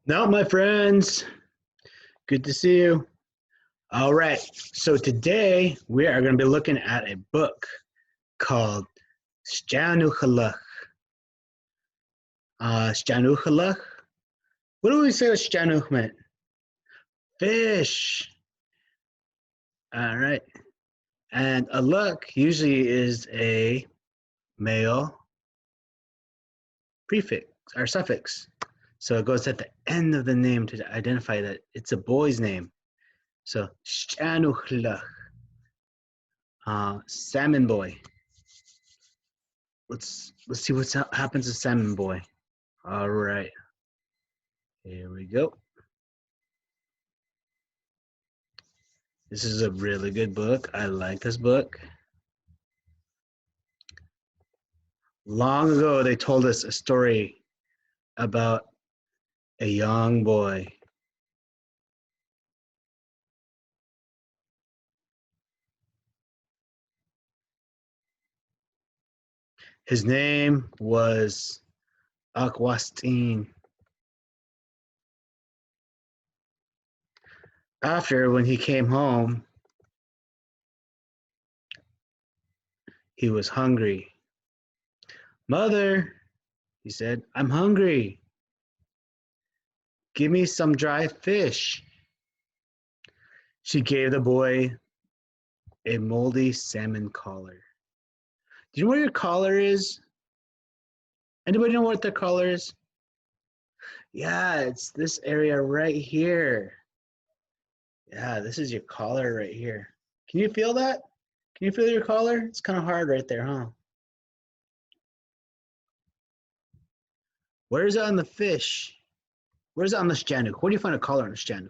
No, my friends, good to see you. All right, so today we are going to be looking at a book called Stanuchalach. Stanuchalach? What do we say Stanuch meant? Fish. All right, and aluk usually is a male prefix or suffix. So it goes at the end of the name to identify that it's a boy's name. So Stanuchalach, salmon boy. Let's see what happens to Salmon Boy. All right, here we go. This is a really good book. I like this book. Long ago, they told us a story about a young boy. His name was Akwastin. After, when he came home, he was hungry. Mother, he said, I'm hungry. Give me some dry fish. She gave the boy a moldy salmon collar. Do you know where your collar is? Anybody know what their collar is? Yeah, it's this area right here. Yeah, this is your collar right here. Can you feel that? Can you feel your collar? It's kind of hard right there, huh? Where is it on the fish? Where's it on the Sjanuk? Where do you find a collar on a Sjanuk?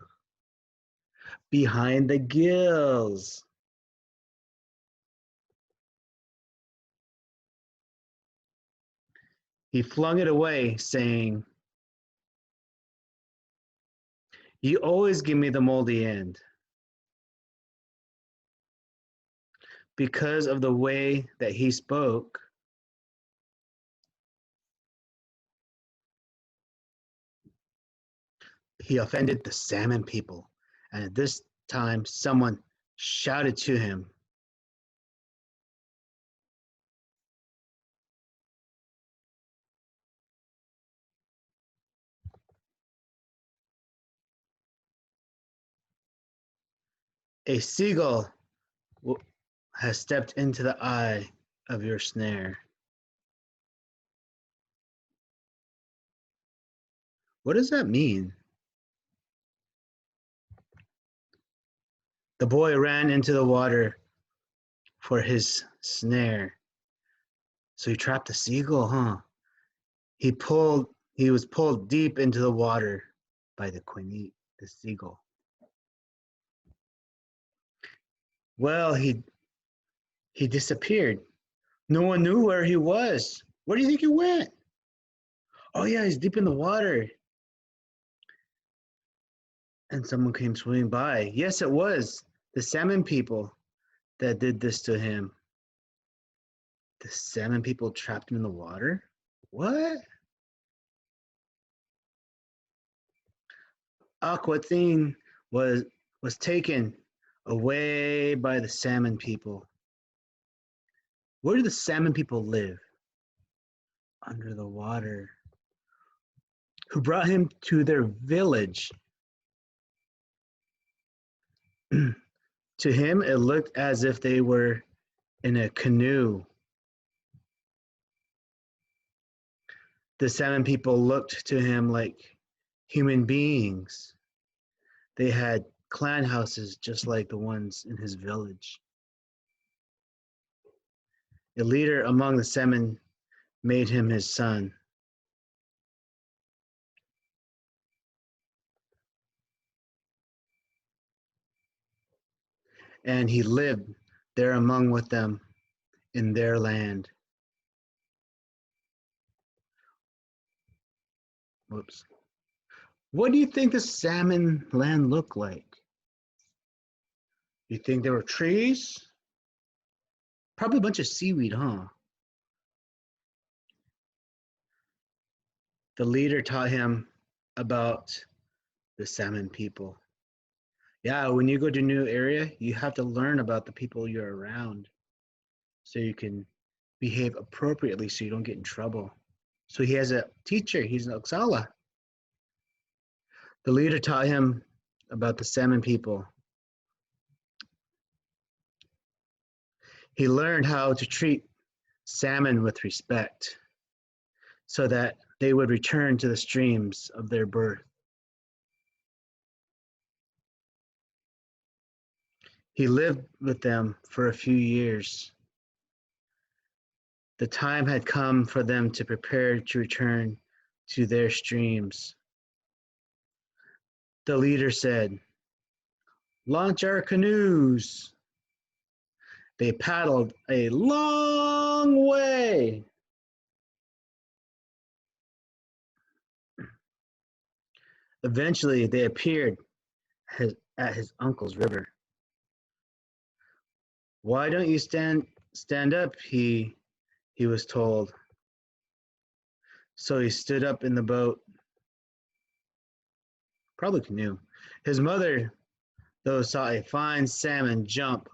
Behind the gills. He flung it away, saying, you always give me the moldy end. Because of the way that he spoke, he offended the salmon people. And at this time, someone shouted to him, a seagull has stepped into the eye of your snare. What does that mean? The boy ran into the water for his snare. So he trapped a seagull, huh? He was pulled deep into the water by the quinite, the seagull. Well, he disappeared. No one knew where he was. Where do you think he went? Oh yeah, he's deep in the water. And someone came swimming by. Yes, it was the salmon people that did this to him. The salmon people trapped him in the water? What? Aquitaine was was taken away by the salmon people. Where do the salmon people live? Under the water. Who brought him to their village? To him, it looked as if they were in a canoe. The salmon people looked to him like human beings. They had clan houses just like the ones in his village. A leader among the salmon made him his son. And he lived there among with them in their land. Whoops. What do you think the salmon land looked like? You think there were trees? Probably a bunch of seaweed, huh? The leader taught him about the salmon people. Yeah, when you go to a new area, you have to learn about the people you're around so you can behave appropriately so you don't get in trouble. So he has a teacher, he's an Oksala. The leader taught him about the salmon people. He learned how to treat salmon with respect so that they would return to the streams of their birth. He lived with them for a few years. The time had come for them to prepare to return to their streams. The leader said, "Launch our canoes." They paddled a long way. Eventually, they appeared at his uncle's river. "Why don't you stand up?" he was told. So he stood up in the boat, probably canoe. His mother, though, saw a fine salmon jump.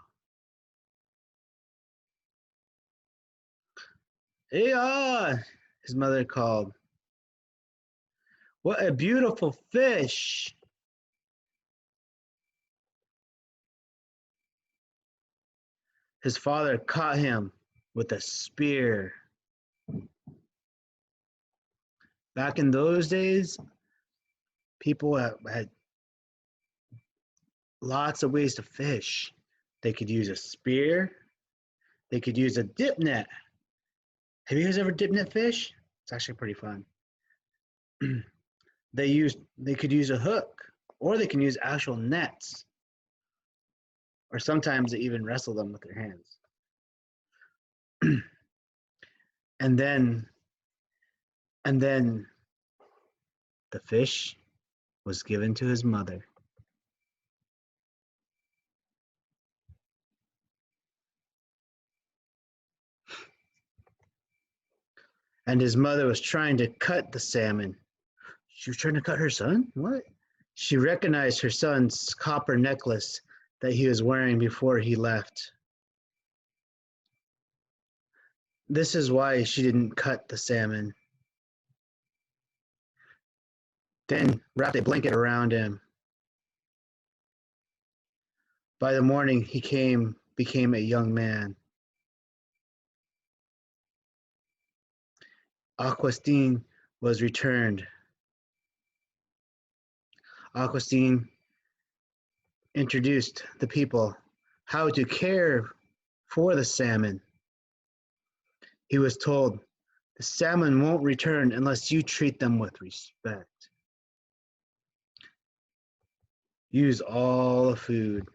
"Hey, his mother called. "What a beautiful fish!" His father caught him with a spear. Back in those days, people had lots of ways to fish. They could use a spear. They could use a dip net. Have you guys ever dip net fish? It's actually pretty fun. They could use a hook, or they can use actual nets, or sometimes they even wrestle them with their hands. and then the fish was given to his mother. And his mother was trying to cut the salmon. She was trying to cut her son? What? She recognized her son's copper necklace that he was wearing before he left. This is why she didn't cut the salmon. Then wrapped a blanket around him. By the morning, he became a young man. Augustine was returned. Augustine introduced the people how to care for the salmon. He was told, "The salmon won't return unless you treat them with respect. Use all the food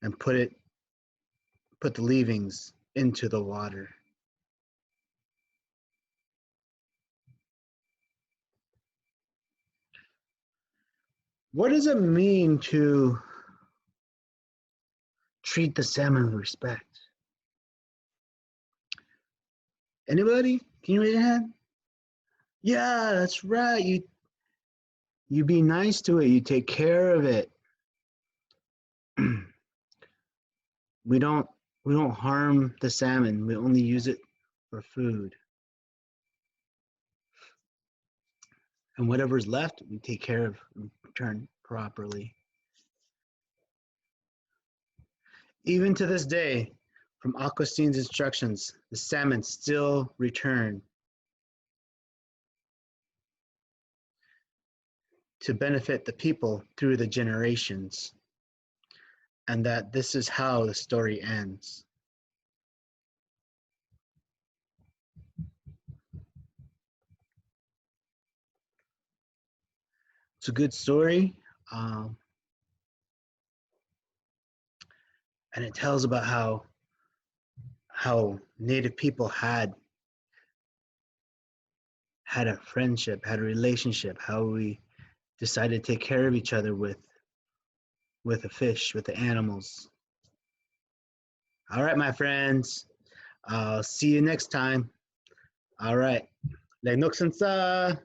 and put the leavings into the water." What does it mean to treat the salmon with respect? Anybody? Can you raise your hand? Yeah, that's right. You be nice to it. You take care of it. we don't harm the salmon. We only use it for food. And whatever's left, we take care of and return properly. Even to this day, from Augustine's instructions, the salmon still return to benefit the people through the generations, and that this is how the story ends. It's a good story, and it tells about how Native people had a friendship, had a relationship, how we decided to take care of each other with the fish, with the animals. All right, my friends. I'll see you next time. All right. Like Noxansa.